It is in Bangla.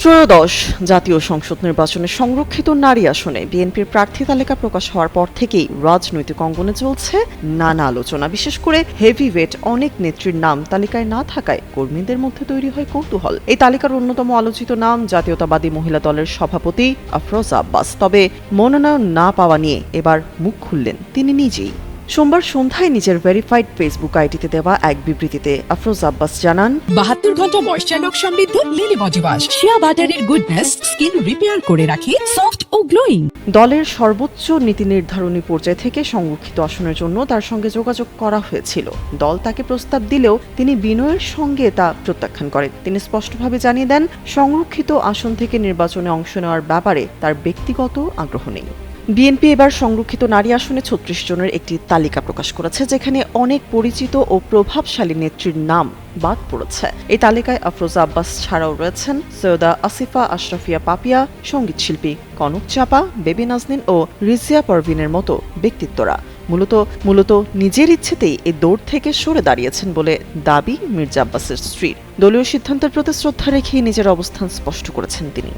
ত্রয়োদশ জাতীয় সংসদ নির্বাচনে সংরক্ষিত নারী আসনে বিএনপির প্রার্থী তালিকা প্রকাশ হওয়ার পর থেকেই রাজনৈতিক অঙ্গনে চলছে নানা আলোচনা। বিশেষ করে হেভিওয়েট অনেক নেত্রীর নাম তালিকায় না থাকায় কর্মীদের মধ্যে তৈরি হয় কৌতূহল। এই তালিকার অন্যতম আলোচিত নাম জাতীয়তাবাদী মহিলা দলের সভাপতি আফরোজা আব্বাস। তবে মনোনয়ন না পাওয়া নিয়ে এবার মুখ খুললেন তিনি নিজেই। সোমবার সন্ধ্যায় নিজের ভেরিফাইড ফেসবুক আইডিতে দেওয়া এক বিবৃতিতে আফরোজা আব্বাস জানান, 72 ঘন্টা ময়েশ্চার লক সমৃদ্ধ লিলি বডি ওয়াশ শিয়া বাটারের গুডনেস স্কিন রিপেয়ার করে রাখে সফট ও গ্লোয়িং। দলের সর্বোচ্চ নীতি নির্ধারণী পর্যায় থেকে সংরক্ষিত আসনের জন্য তার সঙ্গে যোগাযোগ করা হয়েছিল। দল তাকে প্রস্তাব দিলেও তিনি বিনয়ের সঙ্গে তা প্রত্যাখ্যান করেন। তিনি স্পষ্টভাবে জানিয়ে দেন, সংরক্ষিত আসন থেকে নির্বাচনে অংশ নেওয়ার ব্যাপারে তার ব্যক্তিগত আগ্রহ নেই। বিএনপি এবার সংরক্ষিত নারী আসনে ৩৬ জনের একটি তালিকা প্রকাশ করেছে, যেখানে অনেক পরিচিত ও প্রভাবশালী নেত্রীর নাম বাদ পড়েছে। এই তালিকায় আফরোজা আব্বাস ছাড়াও রয়েছেন সৈয়দা আসিফা আশরাফিয়া পাপিয়া, সঙ্গীতশিল্পী কনক চাপা, বেবি নাজনীন ও রিজিয়া পারভিনের মতো ব্যক্তিত্বরা। মূলত নিজের ইচ্ছেতেই এই দৌড় থেকে সরে দাঁড়িয়েছেন বলে দাবি মির্জা আব্বাসের স্ত্রীর। দলীয় সিদ্ধান্তের প্রতি শ্রদ্ধা রেখেই নিজের অবস্থান স্পষ্ট করেছেন তিনি।